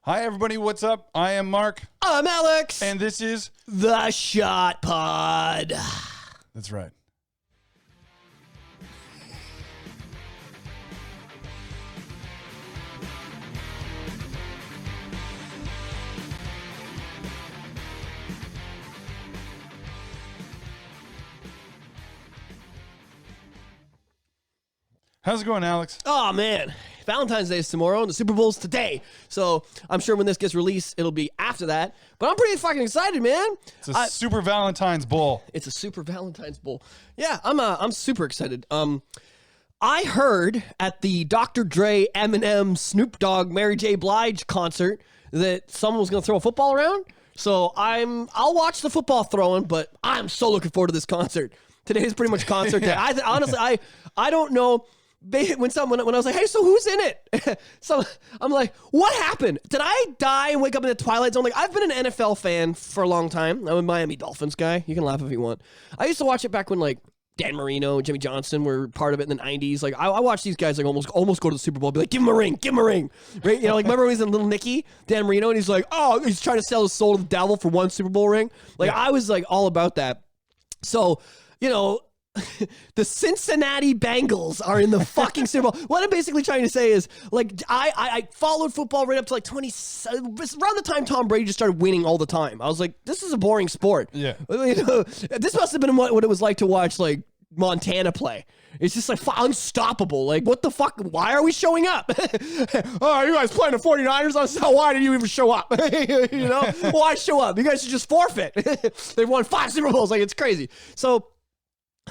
Hi, everybody. What's up? I am Mark. I'm Alex. And this is The Shot Pod. That's right. How's it going, Alex? Oh, man. Valentine's Day is tomorrow and the Super Bowl's today. So I'm sure when this gets released, it'll be after that. But I'm pretty fucking excited, man. It's a Super Valentine's Bowl. It's a Super Valentine's Bowl. Yeah, I'm super excited. I heard at the Dr. Dre, Eminem, Snoop Dogg, Mary J. Blige concert that someone was going to throw a football around. So I'll watch the football throwing, but I'm so looking forward to this concert. Today is pretty much concert day. Honestly, I don't know. When I was like, hey, so who's in it? So I'm like, what happened? Did I die and wake up in the Twilight Zone? Like, I've been an NFL fan for a long time. I'm a Miami Dolphins guy. You can laugh if you want. I used to watch it back when, like, Dan Marino, Jimmy Johnson were part of it in the 90s. Like, I watched these guys, like, almost go to the Super Bowl, be like, give him a ring. Right? You know, like, remember when he was in Little Nicky, Dan Marino, and he's like, oh, he's trying to sell his soul to the devil for one Super Bowl ring? Like, yeah. I was, like, all about that. So, you know, the Cincinnati Bengals are in the fucking Super Bowl. What I'm basically trying to say is, like, I followed football right up to like around the time Tom Brady just started winning all the time. I was like, this is a boring sport. Yeah, you know, this must have been what it was like to watch like Montana play. It's just like unstoppable. Like, what the fuck? Why are we showing up? Oh, you guys playing the 49ers? Why did you even show up? You know, why show up? You guys should just forfeit. They've won 5 Super Bowls. Like, it's crazy. So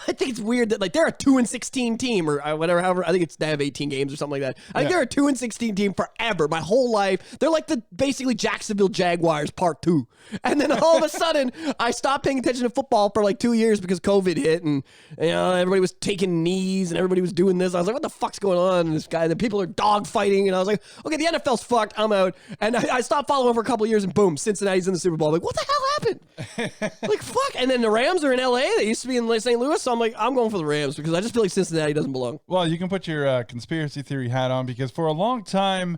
I think it's weird that, like, they're a 2-16 team or whatever. However, I think they have 18 games or something like that. I think they're a 2-16 team forever. My whole life, they're like the basically Jacksonville Jaguars Part 2. And then all of a sudden, I stopped paying attention to football for like 2 years because COVID hit, and you know everybody was taking knees and everybody was doing this. I was like, what the fuck's going on? And this guy, the people are dog fighting, and I was like, okay, the NFL's fucked. I'm out. And I stopped following for a couple of years, and boom, Cincinnati's in the Super Bowl. I'm like, what the hell happened? Like, fuck. And then the Rams are in LA. They used to be in St. Louis. So I'm like, I'm going for the Rams because I just feel like Cincinnati doesn't belong. Well, you can put your conspiracy theory hat on because for a long time,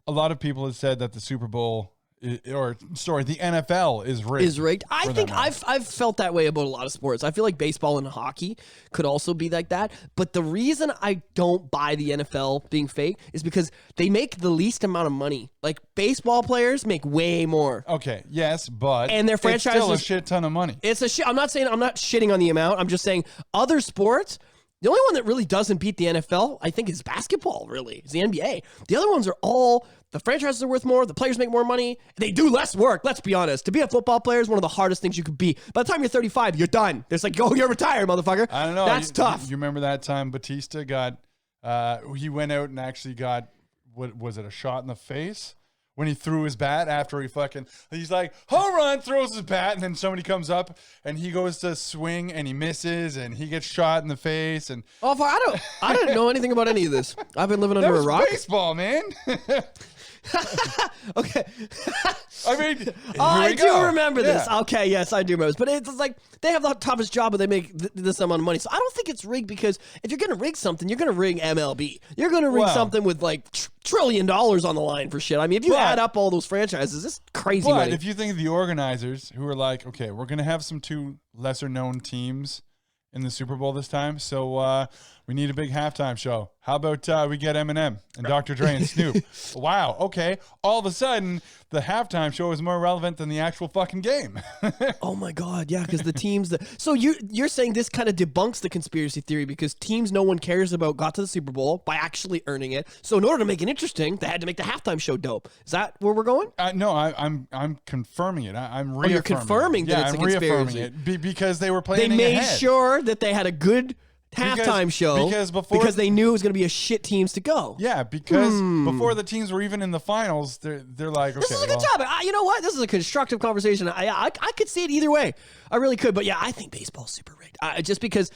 a lot of people have said that the Super Bowl, the NFL is rigged. Is rigged. I think I've felt that way about a lot of sports. I feel like baseball and hockey could also be like that. But the reason I don't buy the NFL being fake is because they make the least amount of money. Like, baseball players make way more. Okay, yes, but and their franchises, it's still a shit ton of money. It's a shit. I'm not shitting on the amount. I'm just saying other sports. The only one that really doesn't beat the NFL, I think, is basketball, really. It's the NBA. The other ones are all, the franchises are worth more, the players make more money, they do less work, let's be honest. To be a football player is one of the hardest things you could be. By the time you're 35, you're done. It's like, oh, you're retired, motherfucker. I don't know. That's tough. You remember that time Batista got, he went out and actually got, what was it, a shot in the face? When he threw his bat after he's like, home run, throws his bat, and then somebody comes up and he goes to swing and he misses and he gets shot in the face. And I don't know anything about any of this. I've been living under a rock. Baseball, man. Okay. I mean, I do remember this. Okay, yes, I do remember this. But it's like they have the toughest job, but they make this amount of money. So I don't think it's rigged because if you're going to rig something, you're going to rig MLB. You're going to rig something with like $1 trillion on the line for shit. I mean, if you add up all those franchises, it's crazy money. But if you think of the organizers who are like, okay, we're going to have some 2 lesser-known teams in the Super Bowl this time, so we need a big halftime show. How about we get Eminem and Dr. Dre and Snoop? Wow, okay. All of a sudden, the halftime show is more relevant than the actual fucking game. Oh my God, yeah, because the teams so you're saying this kind of debunks the conspiracy theory because teams no one cares about got to the Super Bowl by actually earning it. So in order to make it interesting, they had to make the halftime show dope. Is that where we're going? No, I'm confirming it. I'm reaffirming. You're confirming that it's a conspiracy. It because they were planning They made ahead. Sure that they had a good halftime show because they knew it was going to be a shit teams to go. Yeah, because before the teams were even in the finals, they're like, okay, this is a good topic. You know what? This is a constructive conversation. I could see it either way. I really could. But yeah, I think baseball's super rigged. Just because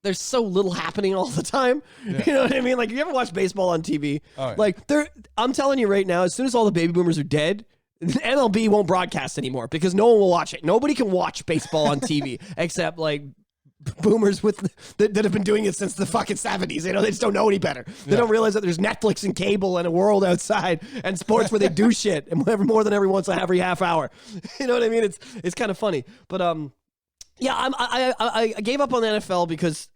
there's so little happening all the time. Yeah. You know what I mean? Like, you ever watch baseball on TV? Oh, yeah. Like, I'm telling you right now, as soon as all the baby boomers are dead, MLB won't broadcast anymore because no one will watch it. Nobody can watch baseball on TV except like boomers that have been doing it since the fucking 70s. You know, they just don't know any better. They don't realize that there's Netflix and cable and a world outside and sports where they do shit and more than every half hour. You know what I mean? It's kind of funny. But yeah, I gave up on the NFL because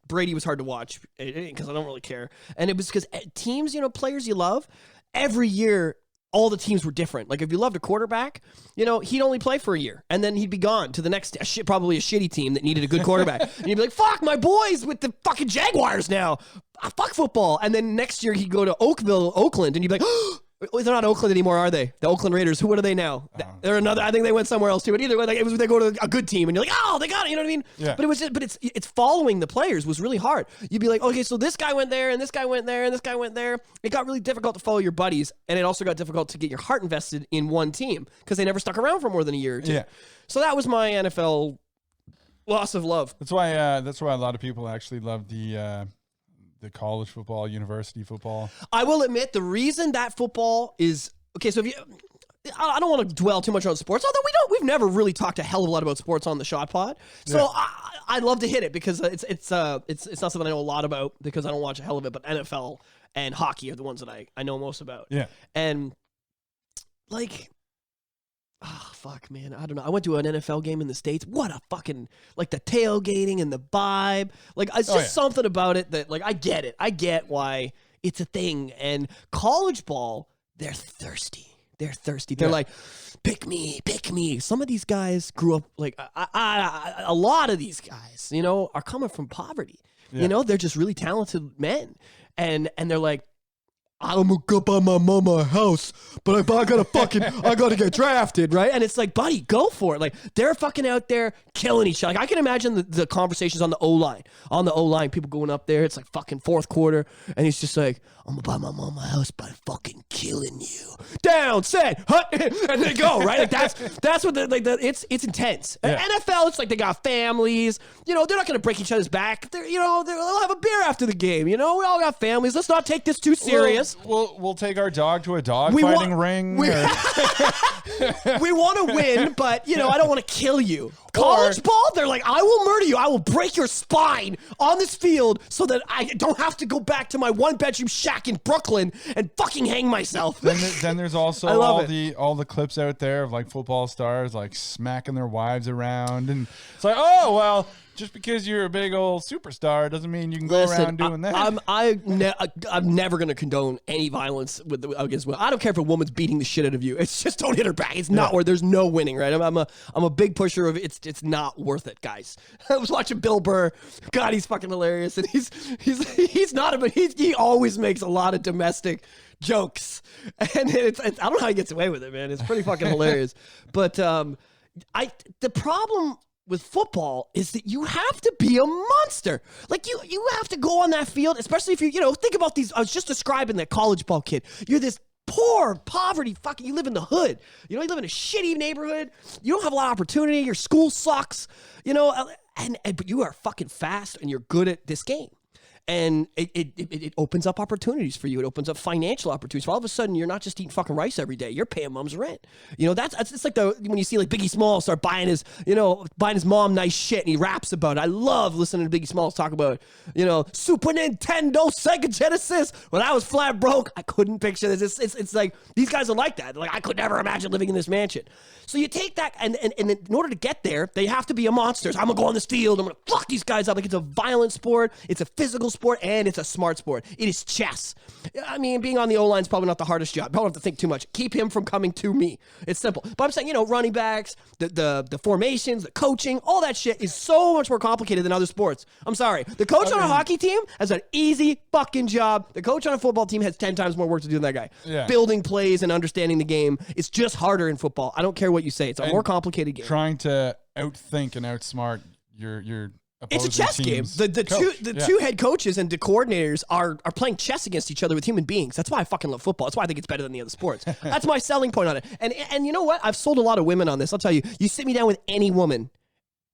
Brady was hard to watch because I don't really care. And it was because teams, players you love, every year all the teams were different. Like if you loved a quarterback, he'd only play for a year and then he'd be gone to the next, probably a shitty team that needed a good quarterback. And you'd be like, fuck, my boys with the fucking Jaguars now. Fuck football. And then next year he'd go to Oakland, and you'd be like, oh, they're not Oakland anymore, are they? The Oakland Raiders. What are they now? They're another. I think they went somewhere else too. But either way, they go to a good team, and you're like, oh, they got it. You know what I mean? Yeah. But it's following the players was really hard. You'd be like, okay, so this guy went there, and this guy went there, and this guy went there. It got really difficult to follow your buddies, and it also got difficult to get your heart invested in one team because they never stuck around for more than a year or two. Yeah. So that was my NFL loss of love. That's why a lot of people actually love the college football, university football. I will admit the reason that football is okay. So I don't want to dwell too much on sports, although we've never really talked a hell of a lot about sports on the Shot Pod. So yeah. I'd love to hit it because it's not something I know a lot about because I don't watch a hell of it. But NFL and hockey are the ones that I know most about. Yeah, and like. Oh, fuck, man. I don't know. I went to an NFL game in the States. What a fucking, like, the tailgating and the vibe. Like, it's just something about it that, like, I get it. I get why it's a thing. And college ball, they're thirsty. They're like, pick me. Some of these guys grew up, like, a lot of these guys, are coming from poverty. Yeah. They're just really talented men. And they're like, I'm gonna go buy my mama a house, but I gotta get drafted, right? And it's like, buddy, go for it. Like, they're fucking out there killing each other. Like, I can imagine the conversations on the O-line. On the O-line, people going up there, it's like fucking fourth quarter, and he's just like, I'm gonna buy my mama a house by fucking killing you. Down, set, hut, and they go, right? Like, that's what it's intense. Yeah. NFL, it's like they got families. They're not gonna break each other's back. They'll have a beer after the game. We all got families. Let's not take this too serious. We'll take our dog to a dog fighting ring. We want to win, but I don't want to kill you. College ball, they're like, I will murder you. I will break your spine on this field so that I don't have to go back to my one-bedroom shack in Brooklyn and fucking hang myself. Then there's also all the clips out there of like football stars like smacking their wives around, and it's like, oh well. Just because you're a big old superstar doesn't mean you can go around doing that. I'm never going to condone any violence against women. I don't care if a woman's beating the shit out of you. It's just don't hit her back. It's not where there's no winning, right? I'm a big pusher of it's not worth it, guys. I was watching Bill Burr. God, he's fucking hilarious, and he always makes a lot of domestic jokes, and it's I don't know how he gets away with it, man. It's pretty fucking hilarious. But the problem with football is that you have to be a monster. Like you have to go on that field, especially if you think about these. I was just describing that college ball kid. You're this poor poverty fucking. You live in the hood. You live in a shitty neighborhood. You don't have a lot of opportunity. Your school sucks. But you are fucking fast and you're good at this game. And it opens up opportunities for you. It opens up financial opportunities. For all of a sudden, you're not just eating fucking rice every day. You're paying mom's rent. It's like when you see like Biggie Smalls start buying his mom nice shit and he raps about it. I love listening to Biggie Smalls talk about, Super Nintendo, Sega Genesis. When I was flat broke, I couldn't picture this. It's like these guys are like that. Like I could never imagine living in this mansion. So you take that and in order to get there, they have to be a monster. So I'm gonna go on this field. I'm gonna fuck these guys up. Like it's a violent sport. It's a physical sport, and it's a smart sport. It is chess. I mean, being on the O-line is probably not the hardest job. I don't have to think too much. Keep him from coming to me. It's simple. But I'm saying, running backs, the formations, the coaching, all that shit is so much more complicated than other sports. I'm sorry. The coach on a hockey team has an easy fucking job. The coach on a football team has 10 times more work to do than that guy. Yeah. Building plays and understanding the game. It's just harder in football. I don't care what you say. It's a more complicated game. Trying to outthink and outsmart your it's a chess game. The two head coaches and the coordinators are playing chess against each other with human beings. That's why I fucking love football. That's why I think it's better than the other sports. That's my selling point on it. And you know what? I've sold a lot of women on this. I'll tell you. You sit me down with any woman,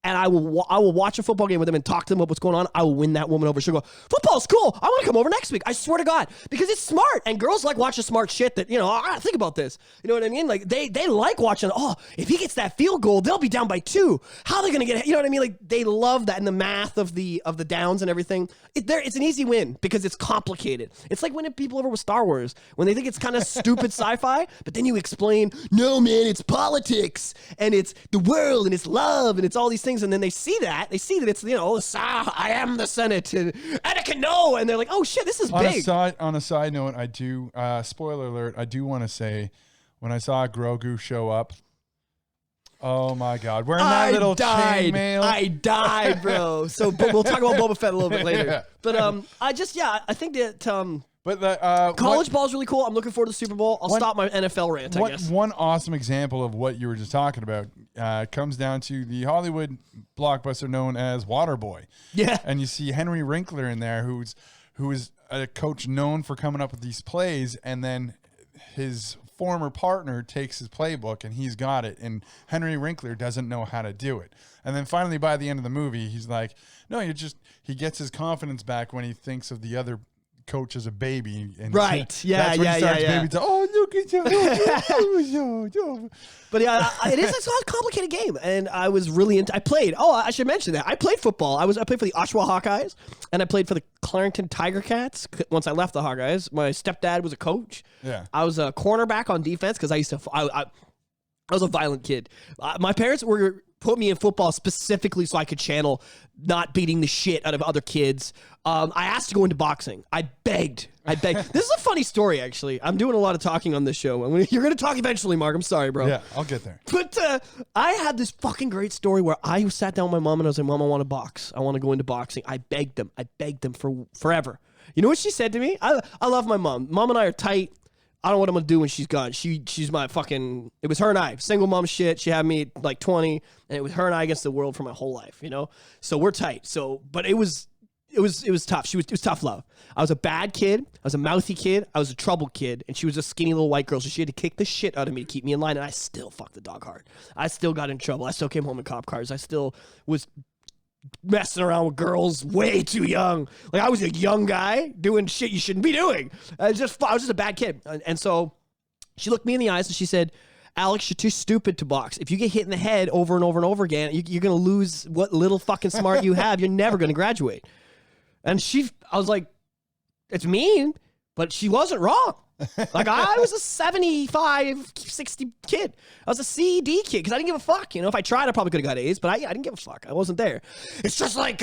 and I will watch a football game with them and talk to them about what's going on. I will win that woman over. She'll go, football's cool. I want to come over next week. I swear to God, because it's smart, and girls like watching smart shit that, I gotta think about this. You know what I mean? Like they like watching. Oh, if he gets that field goal, they'll be down by 2. How are they gonna get it? You know what I mean? Like they love that, and the math of the downs and everything. It's an easy win because it's complicated. It's like winning people over with Star Wars when they think it's kind of stupid sci-fi, but then you explain, no man, it's politics and it's the world and it's love and it's all these things, and then they see that it's I am the Senate and Anakin no, and they're like, oh shit, this is big. On a side note, I do spoiler alert, I do want to say when I saw Grogu show up, oh my God, wearing that little chainmail. I died, bro. So but we'll talk about Boba Fett a little bit later. Yeah. But I think that but the, college ball is really cool. I'm looking forward to the Super Bowl. I'll stop my NFL rant, I guess. One awesome example of what you were just talking about comes down to the Hollywood blockbuster known as Waterboy. Yeah. And you see Henry Winkler in there, who is a coach known for coming up with these plays, and then his former partner takes his playbook and he's got it, and Henry Winkler doesn't know how to do it. And then finally by the end of the movie, he's like, no, he gets his confidence back when he thinks of the other coach as a baby. And right. Yeah. Baby to, oh, look at you. But yeah, it's a complicated game. And I was really into, I should mention that. I played football. I played for the Oshawa Hawkeyes, and I played for the Clarington Tiger Cats once I left the Hawkeyes. My stepdad was a coach. Yeah. I was a cornerback on defense because I used to, I was a violent kid. My parents put me in football specifically so I could channel not beating the shit out of other kids. I asked to go into boxing. I begged. This is a funny story, actually. I'm doing a lot of talking on this show. You're going to talk eventually, Mark. I'm sorry, bro. Yeah, I'll get there. But I had this fucking great story where I sat down with my mom and I was like, Mom, I want to box. I want to go into boxing. I begged them for forever. You know what she said to me? I love my mom. Mom and I are tight. I don't know what I'm going to do when she's gone. She's my fucking, it was her and I, single mom shit. She had me at like 20, and it was her and I against the world for my whole life, So we're tight. So, but it was tough. It was tough love. I was a bad kid. I was a mouthy kid. I was a trouble kid, and she was a skinny little white girl. So she had to kick the shit out of me to keep me in line, and I still fucked the dog hard. I still got in trouble. I still came home in cop cars. I still was messing around with girls way too young. Like I was a young guy doing shit you shouldn't be doing. I was just a bad kid. And so she looked me in the eyes and she said, Alex, you're too stupid to box. If you get hit in the head over and over and over again, you're going to lose what little fucking smart you have. You're never going to graduate. And I was like, it's mean, but she wasn't wrong. Like I was a 75, 60 kid. I was a C/D kid because I didn't give a fuck. If I tried, I probably could have got A's, but I didn't give a fuck. I wasn't there. It's just like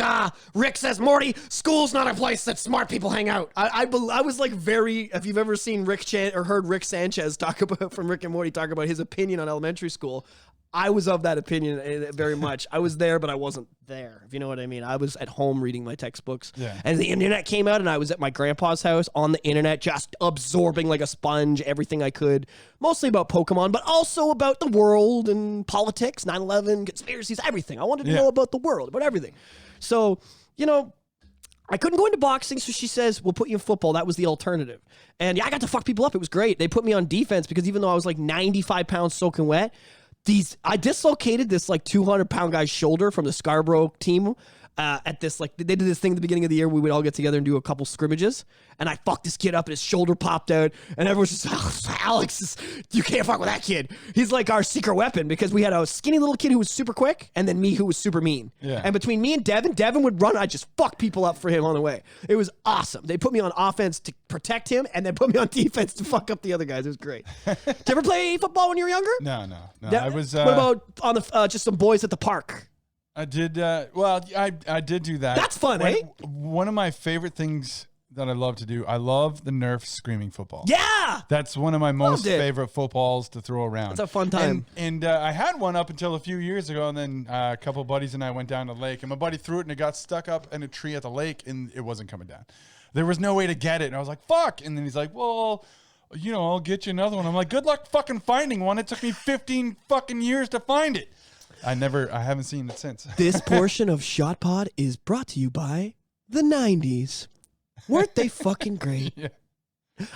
Rick says, Morty, school's not a place that smart people hang out. I was like if you've ever seen heard Rick Sanchez talk about, from Rick and Morty, talk about his opinion on elementary school, I was of that opinion very much. I was there, but I wasn't there, if you know what I mean. I was at home reading my textbooks. Yeah. And the internet came out, and I was at my grandpa's house on the internet, just absorbing like a sponge everything I could, mostly about Pokemon, but also about the world and politics, 9/11, conspiracies, everything. I wanted to know about the world, about everything. So, I couldn't go into boxing, so she says, we'll put you in football. That was the alternative. And I got to fuck people up. It was great. They put me on defense because even though I was like 95 pounds soaking wet, I dislocated this like 200-pound guy's shoulder from the Scarborough team at this, like, they did this thing at the beginning of the year. We would all get together and do a couple scrimmages, and I fucked this kid up, and his shoulder popped out, and everyone's just, Alex, you can't fuck with that kid. He's like our secret weapon, because we had a skinny little kid who was super quick, and then me who was super mean. Yeah. And between me and Devin would run, I'd just fuck people up for him on the way. It was awesome. They put me on offense to protect him, and then put me on defense to fuck up the other guys. It was great. Did you ever play football when you were younger? No. I was. What about on the just some boys at the park? I did. I did do that. That's fun, eh? One of my favorite things that I love to do. I love the Nerf screaming football. Yeah, that's one of my most favorite footballs to throw around. It's a fun time. And I had one up until a few years ago, and then a couple of buddies and I went down to the lake, and my buddy threw it, and it got stuck up in a tree at the lake, and it wasn't coming down. There was no way to get it, and I was like, "Fuck!" And then he's like, "Well, I'll get you another one." I'm like, "Good luck fucking finding one. It took me 15 fucking years to find it." I haven't seen it since. This portion of Shot Pod is brought to you by the 90s. Weren't they fucking great? Yeah.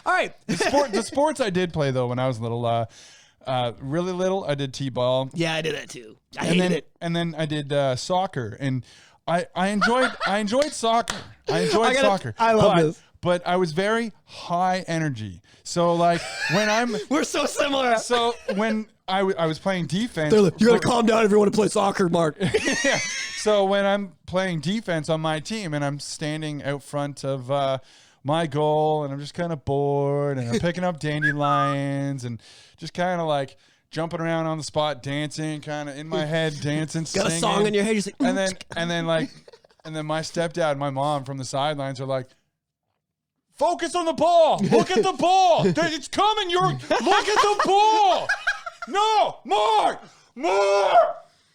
All right. The sports I did play, though, when I was little, Really little, I did t-ball. Yeah, I did that too. I hated it. And then I did soccer, and I enjoyed soccer. Soccer. I love this. But I was very high energy. So like when I'm We're so similar. so when I was playing defense, They're like, you gotta calm down if you want to play soccer, Mark. yeah. So when I'm playing defense on my team and I'm standing out front of my goal and I'm just kind of bored and I'm picking up dandelions and just kind of like jumping around on the spot, dancing, kind of in my head, dancing, Got a song in your head, just like, and then my stepdad and my mom from the sidelines are like, focus on the ball. Look at the ball. It's coming. Look at the ball. No, more,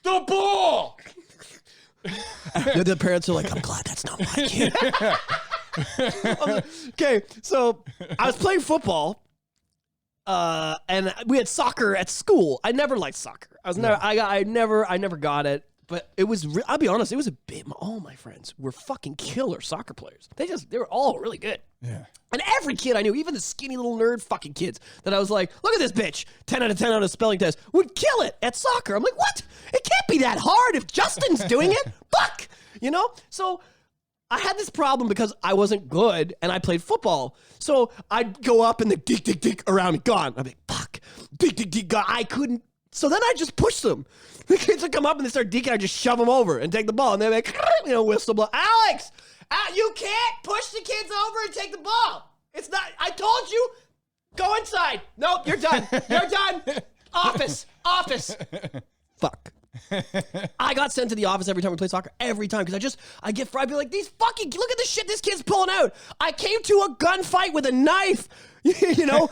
the ball. The parents are like, I'm glad that's not my kid. Okay, so I was playing football, and we had soccer at school. I never liked soccer. I never got it. But it was, I'll be honest, it was a bit, all my friends were fucking killer soccer players. They were all really good. Yeah. And every kid I knew, even the skinny little nerd fucking kids that I was like, look at this bitch, 10 out of 10 on a spelling test, would kill it at soccer. I'm like, what? It can't be that hard if Justin's doing it. Fuck! You know? So I had this problem because I wasn't good and I played football. So I'd go up and the dig around me, gone. I'd be like, fuck, dig, gone. I couldn't. So then I just push them. The kids would come up and they start deking. I just shove them over and take the ball. And they're like, whistle blow. Alex, you can't push the kids over and take the ball. It's not, I told you, go inside. Nope, you're done. You're done. Office. Fuck. I got sent to the office every time we played soccer. Every time. Because I'd be like, look at the shit this kid's pulling out. I came to a gunfight with a knife. You know,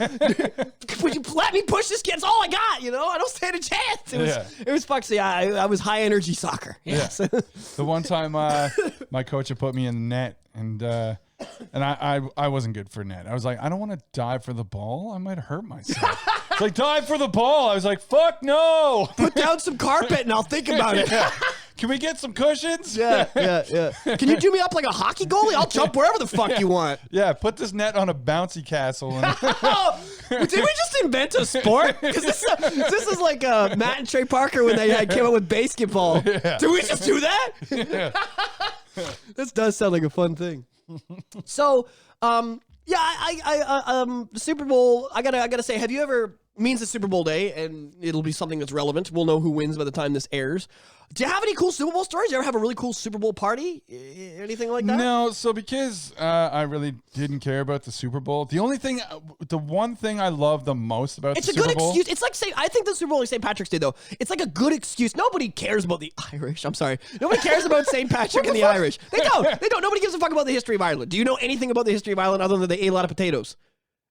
would you let me push this kid? It's all I got. You know, I don't stand a chance. It was fuck. So yeah, I was high energy soccer. Yes. Yeah. The one time my coach had put me in the net, and I wasn't good for net. I was like, I don't want to dive for the ball. I might hurt myself. It's like, dive for the ball. I was like, fuck no. Put down some carpet and I'll think about it. Yeah. Can we get some cushions? Yeah. Can you do me up like a hockey goalie? I'll jump wherever the fuck you want. Yeah, put this net on a bouncy castle. Did we just invent a sport? Because this is like Matt and Trey Parker when they came up with basketball. Yeah. Did we just do that? Yeah. This does sound like a fun thing. So, the Super Bowl. I gotta say, have you ever? Means the Super Bowl day, and it'll be something that's relevant. We'll know who wins by the time this airs. Do you have any cool Super Bowl stories? You ever have a really cool Super Bowl party? Anything like that? No. So because I really didn't care about the Super Bowl, the one thing I love the most about the Super Bowl. It's a good excuse. It's like, I think the Super Bowl is St. Patrick's Day, though. It's like a good excuse. Nobody cares about the Irish. I'm sorry. Nobody cares about St. Patrick and the Irish. They don't. Nobody gives a fuck about the history of Ireland. Do you know anything about the history of Ireland other than they ate a lot of potatoes?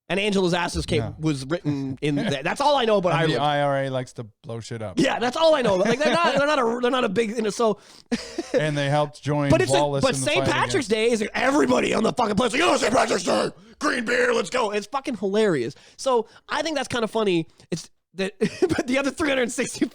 And Angela's Asses was written in there. That's all I know about Ireland. The IRA likes to blow shit up. Yeah, that's all I know. Like they're not a big so. And they helped join. But St. Patrick's Day is everybody on the fucking place like, oh, St. Patrick's Day, green beer, let's go. It's fucking hilarious. So I think that's kind of funny. It's that, but the other 360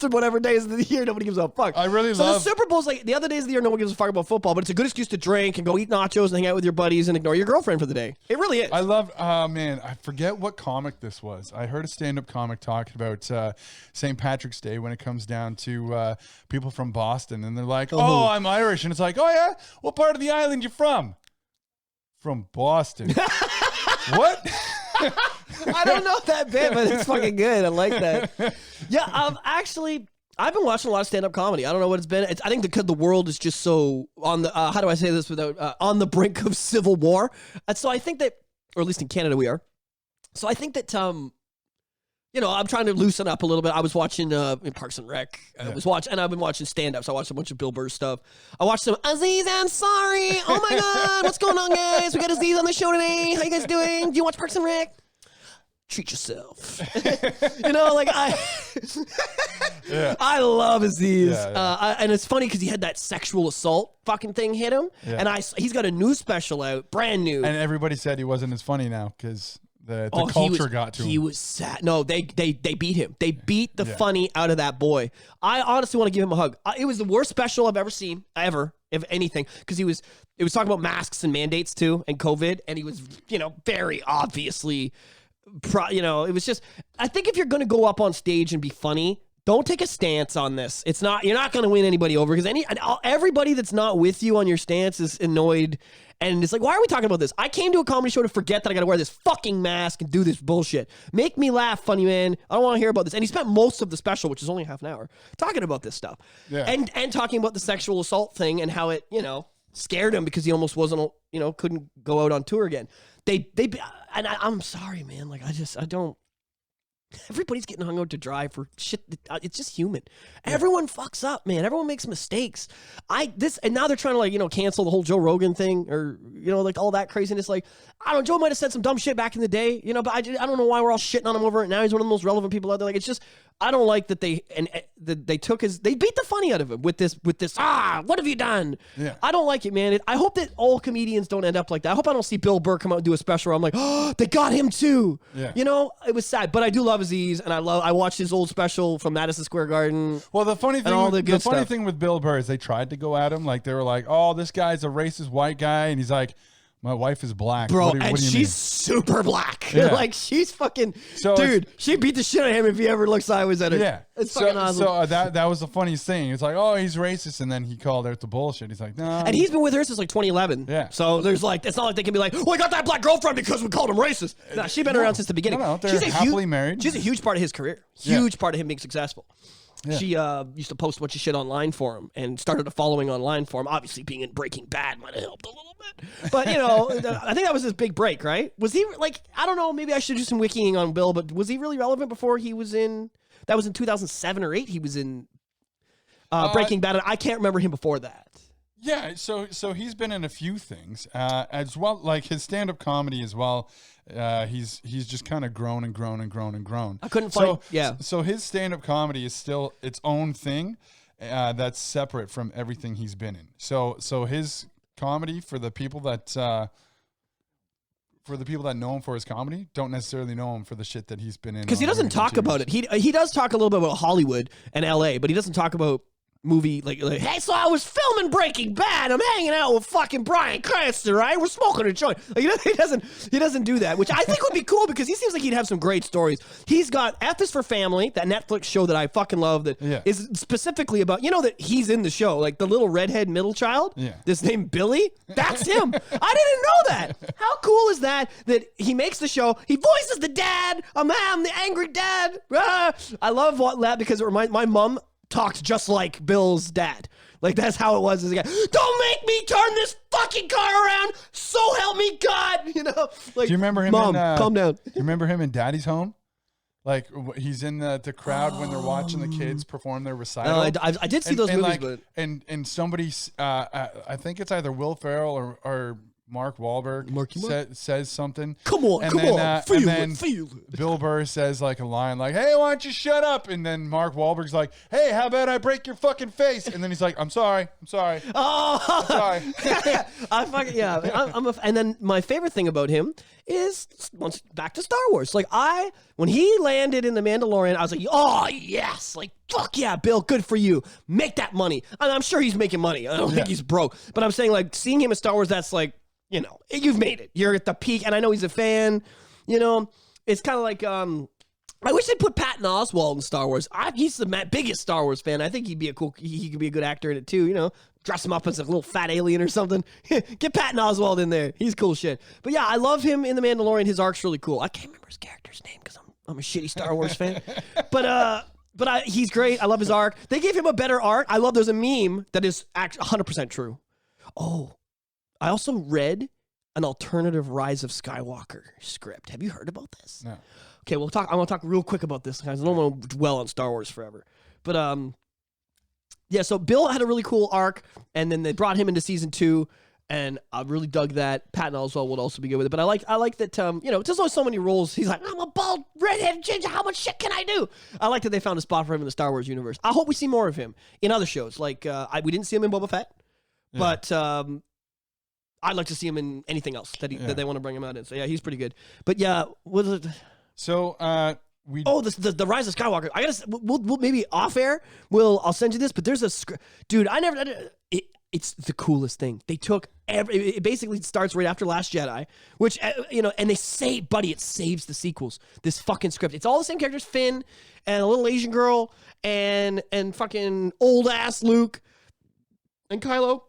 whatever days of the year, nobody gives a fuck. I really so love. The Super Bowl's like the other days of the year, no one gives a fuck about football, but it's a good excuse to drink and go eat nachos and hang out with your buddies and ignore your girlfriend for the day. It really is. I love. Man, I forget what comic this was. I heard a stand-up comic talking about St. Patrick's Day when it comes down to people from Boston, and they're like, "Oh, I'm Irish," and it's like, "Oh yeah, what part of the island you from?" From Boston. What? I don't know that bit, but it's fucking good. I like that. Yeah, actually, I've been watching a lot of stand-up comedy. I don't know what it's been. I think because the world is just so on the, how do I say this without, on the brink of civil war. And so I think that, or at least in Canada we are. So I think that, I'm trying to loosen up a little bit. I was watching Parks and Rec. I've been watching stand-ups. I watched a bunch of Bill Burr stuff. I watched some Aziz Ansari. Oh my God, what's going on, guys? We got Aziz on the show today. How you guys doing? Do you watch Parks and Rec? Treat yourself. I love Aziz. And it's funny because he had that sexual assault fucking thing hit him. Yeah. And he's got a new special out, brand new. And everybody said he wasn't as funny now because the culture got to him. He was sad. No, they beat him. They beat the funny out of that boy. I honestly want to give him a hug. It was the worst special I've ever seen, ever, if anything, because it was talking about masks and mandates too and COVID. And he was, very obviously... it was just, I think if you're going to go up on stage and be funny, don't take a stance on this. It's not, you're not going to win anybody over because everybody that's not with you on your stance is annoyed. And it's like, why are we talking about this? I came to a comedy show to forget that I got to wear this fucking mask and do this bullshit. Make me laugh, funny man. I don't want to hear about this. And he spent most of the special, which is only half an hour, talking about this stuff. Yeah. And talking about the sexual assault thing and how it, scared him because he almost wasn't, couldn't go out on tour again. I'm sorry, man. Like, I don't. Everybody's getting hung out to dry for shit. It's just human. Yeah. Everyone fucks up, man. Everyone makes mistakes. And now they're trying to cancel the whole Joe Rogan thing or, all that craziness. Like, I don't know, Joe might have said some dumb shit back in the day, but I don't know why we're all shitting on him over it. Now he's one of the most relevant people out there. Like, it's just, I don't like that they beat the funny out of him with this, what have you done? Yeah. I don't like it, man. I hope that all comedians don't end up like that. I hope I don't see Bill Burr come out and do a special where I'm like, oh, they got him too. Yeah. It was sad, but I do love Aziz, and I watched his old special from Madison Square Garden. Well, the funny thing with Bill Burr is they tried to go at him. Like, they were like, oh, this guy's a racist white guy. And he's like, my wife is black. Bro, what do you she's mean? super black. Yeah. Like, she's fucking... dude, she beat the shit out of him if he ever looks sideways at her. Yeah. It's fucking awesome. So that was the funniest thing. It's like, oh, he's racist. And then he called out the bullshit. He's like, no. And he's been with her since 2011. Yeah. So there's it's not like they can be like, oh, I got that black girlfriend because we called him racist. Nah, she's been around since the beginning. No, they're happily married. She's a huge part of his career. Huge part of him being successful. Yeah. She used to post a bunch of shit online for him and started a following online for him. Obviously, being in Breaking Bad might have helped a little bit. But, I think that was his big break, right? Was he, I don't know, maybe I should do some wikiing on Bill, but was he really relevant before he was in, that was in 2007 or 8? He was in Breaking Bad, and I can't remember him before that. Yeah, so he's been in a few things as well, like his stand-up comedy as well. He's just kind of grown and grown and grown and grown. I couldn't find. So his stand-up comedy is still its own thing that's separate from everything he's been in. So his comedy for the people that know him for his comedy don't necessarily know him for the shit that he's been in. Because he doesn't talk about it. He does talk a little bit about Hollywood and LA, but he doesn't talk about movie like hey, so I was filming Breaking Bad. I'm hanging out with fucking Bryan Cranston, right? We're smoking a joint. Like, he doesn't do that, which I think would be cool because he seems like he'd have some great stories. He's got F is for Family, that Netflix show that I fucking love that is specifically about, that he's in the show, like the little redhead middle child. Yeah. This named Billy. That's him. I didn't know that. How cool is that he makes the show, he voices the dad. I'm the angry dad. I love that because it reminds my mom talks just like Bill's dad. Like, that's how it was as a guy. Don't make me turn this fucking car around. So help me God. Like, do you remember him? Mom, calm down. You remember him in Daddy's Home? Like, he's in the crowd when they're watching the kids perform their recital. No, I did see those movies, but and somebody, I think it's either Will Ferrell or Mark Wahlberg says something. Come on, feel it. Bill Burr says like a line like, "Hey, why don't you shut up?" And then Mark Wahlberg's like, "Hey, how about I break your fucking face?" And then he's like, "I'm sorry." Oh, I'm sorry. I fucking and then my favorite thing about him is back to Star Wars. Like, when he landed in The Mandalorian, I was like, oh yes, like fuck yeah, Bill, good for you. Make that money. I'm sure he's making money. I don't think he's broke, but I'm saying like seeing him in Star Wars, that's like, you've made it. You're at the peak, and I know he's a fan. It's kind of like I wish they'd put Patton Oswalt in Star Wars. He's the biggest Star Wars fan. I think he could be a good actor in it too. Dress him up as a little fat alien or something. Get Patton Oswalt in there. He's cool shit. But yeah, I love him in The Mandalorian. His arc's really cool. I can't remember his character's name because I'm a shitty Star Wars fan. But he's great. I love his arc. They gave him a better arc. I love there's a meme that is 100% true. Oh, I also read an alternative Rise of Skywalker script. Have you heard about this? No. Okay, I'm going to talk real quick about this because I don't want to dwell on Star Wars forever. But yeah, so Bill had a really cool arc, and then they brought him into season 2, and I really dug that. Patton Oswalt would also be good with it. But I like that there's only so many roles. He's like, I'm a bald redhead ginger. How much shit can I do? I like that they found a spot for him in the Star Wars universe. I hope we see more of him in other shows. Like we didn't see him in Boba Fett, but I'd like to see him in anything else that they want to bring him out in. So yeah, he's pretty good. But yeah, what is it? So the Rise of Skywalker. I gotta we'll maybe off air. I'll send you this. But there's a dude. it's the coolest thing. They took it basically starts right after Last Jedi, which, and they say, buddy, it saves the sequels. This fucking script. It's all the same characters, Finn and a little Asian girl and fucking old ass Luke and Kylo.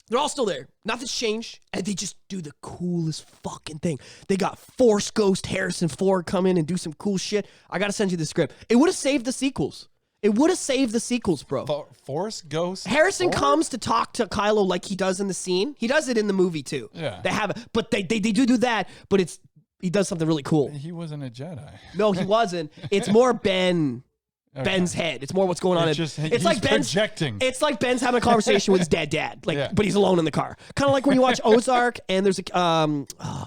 They're all still there. Nothing's changed. And they just do the coolest fucking thing. They got Force Ghost Harrison Ford come in and do some cool shit. I got to send you the script. It would have saved the sequels. It would have saved the sequels, bro. Force Ghost Harrison comes to talk to Kylo like he does in the scene. He does it in the movie too. Yeah. They have, but they do that, but he does something really cool. He wasn't a Jedi. No, he wasn't. It's more Ben's head. It's more what's going on. It's like Ben's projecting. It's like Ben's having a conversation with his dad, but he's alone in the car. Kind of like when you watch Ozark and there's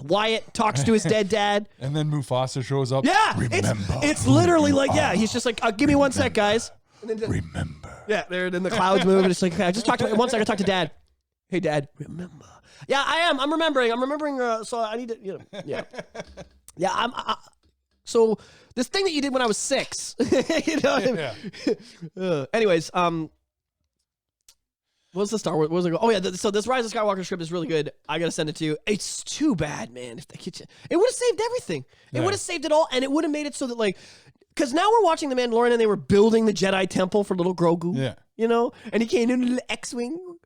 Wyatt talks to his dead dad, and then Mufasa shows up. Yeah, it's literally like he's just like, give me one sec, guys. And then Remember. Yeah, then the clouds move, and it's like, okay, I just talked to 1 second. Talk to Dad. Hey, Dad, remember? Yeah, I am. I'm remembering. So I need to, yeah, yeah. So this thing that you did when I was 6, anyways, what was the Star Wars? What was it? Oh yeah, so this Rise of Skywalker script is really good. I gotta send it to you. It's too bad, man. If it would have saved everything. It would have saved it all, and it would have made it so that because now we're watching The Mandalorian, and they were building the Jedi Temple for little Grogu. Yeah, and he came in a little X-wing.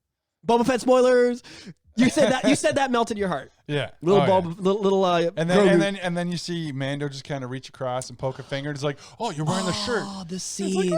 Boba Fett spoilers. You said that melted your heart. Yeah, little and then you see Mando just kind of reach across and poke a finger. It's like, oh, you're wearing the shirt. Oh, the scene.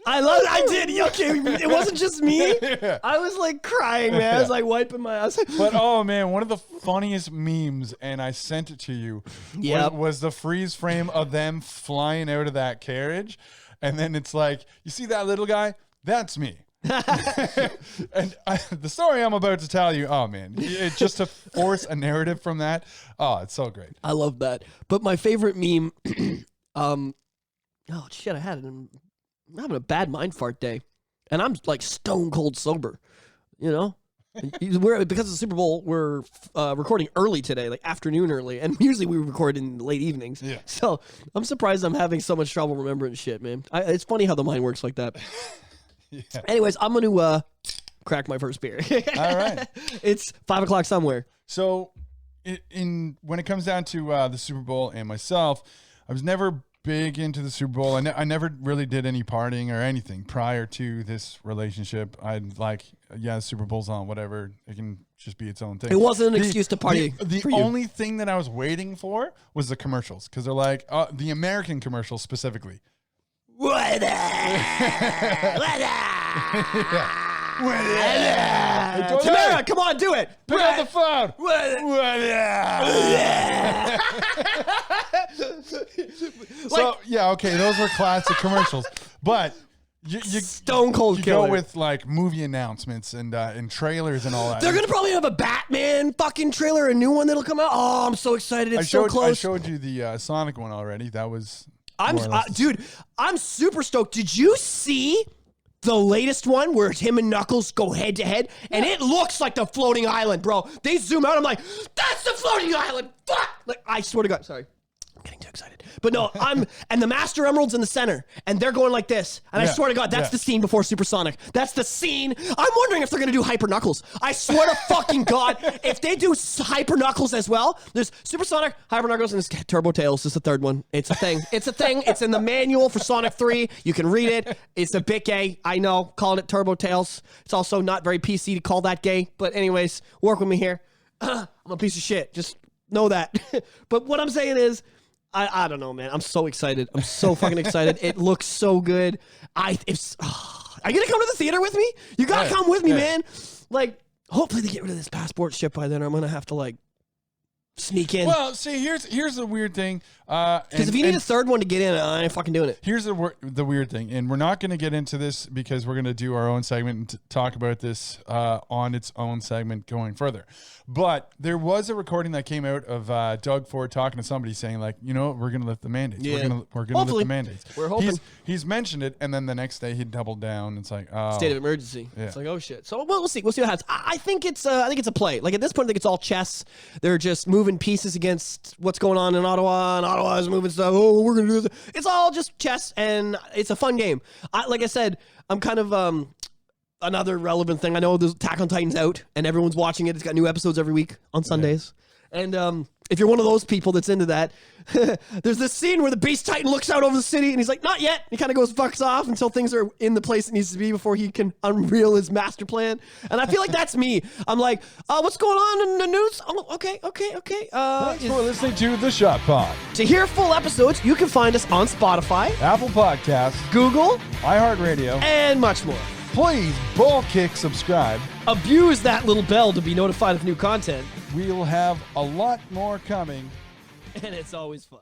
I did. Okay, it wasn't just me. Yeah. I was like crying, man. I was like wiping my eyes. But oh man, one of the funniest memes, and I sent it to you. Was the freeze frame of them flying out of that carriage, and then it's like, you see that little guy? That's me. And the story I'm about to tell you, oh man, it's just to force a narrative from that. Oh, it's so great. I love that. But my favorite meme, oh shit, I'm having a bad mind fart day, and I'm like stone cold sober, because of the Super Bowl, we're recording early today, like afternoon early, and usually we record in late evenings. Yeah. So I'm surprised I'm having so much trouble remembering shit, man. It's funny how the mind works like that. Yeah. Anyways, I'm going to crack my first beer. All right. It's 5:00 somewhere. So when it comes down to the Super Bowl and myself, I was never big into the Super Bowl. I never really did any partying or anything prior to this relationship. I'd like, the Super Bowl's on, whatever. It can just be its own thing. It wasn't an excuse to party. The only thing that I was waiting for was the commercials, because they're like, the American commercials specifically. Tamara, come on, do it. Pick up the phone. So okay, those were classic commercials, but you stone cold killer. Go with like movie announcements and trailers and all that. They're gonna probably have a Batman fucking trailer, a new one that'll come out. Oh, I'm so excited! It's so close. I showed you the Sonic one already. That was. Dude, I'm super stoked. Did you see the latest one where him and Knuckles go head to head? And it looks like the floating island, bro. They zoom out. I'm like, that's the floating island. Fuck! Like, I swear to God. Sorry. I'm getting too excited. But no, and the Master Emerald's in the center, and they're going like this. And I swear to God, that's the scene before Supersonic. That's the scene. I'm wondering if they're going to do Hyper Knuckles. I swear to fucking God, if they do Hyper Knuckles as well, there's Supersonic, Hyper Knuckles, and Turbo Tails is the third one. It's a thing. It's a thing. It's in the manual for Sonic 3. You can read it. It's a bit gay. I know, calling it Turbo Tails. It's also not very PC to call that gay. But anyways, work with me here. I'm a piece of shit. Just know that. But what I'm saying is, I don't know, man. I'm so excited. I'm so fucking excited. It looks so good. Are you gonna come to the theater with me? You gotta come with me, man. Like, hopefully they get rid of this passport shit by then, or I'm gonna have to like sneak in. Well, see, here's the weird thing. Because if you need a third one to get in, I ain't fucking doing it. Here's the weird thing, and we're not going to get into this because we're going to do our own segment and talk about this on its own segment going further. But there was a recording that came out of Doug Ford talking to somebody saying, like, we're going to lift the mandates. Yeah. We're going to lift the mandates. We're hoping. He's mentioned it, and then the next day he doubled down. It's like, oh. State of emergency. Yeah. It's like, oh shit. So we'll see. We'll see what happens. I think it's a play. Like at this point, I think it's all chess. They're just moving pieces against what's going on in Ottawa, and Ottawa is moving stuff. Oh, we're gonna do this. It's all just chess, and it's a fun game. Like I said, I'm kind of another relevant thing. I know there's Attack on Titan's out and everyone's watching it. It's got new episodes every week on Sundays. And if you're one of those people that's into that, there's this scene where the Beast Titan looks out over the city and he's like, not yet. He kind of fucks off until things are in the place it needs to be before he can unveil his master plan. And I feel like that's me. I'm like, what's going on in the news? Oh, okay. Thanks for listening to The Shot Pod. To hear full episodes, you can find us on Spotify, Apple Podcasts, Google, iHeartRadio, and much more. Please ball kick subscribe. Abuse that little bell to be notified of new content. We'll have a lot more coming. And it's always fun.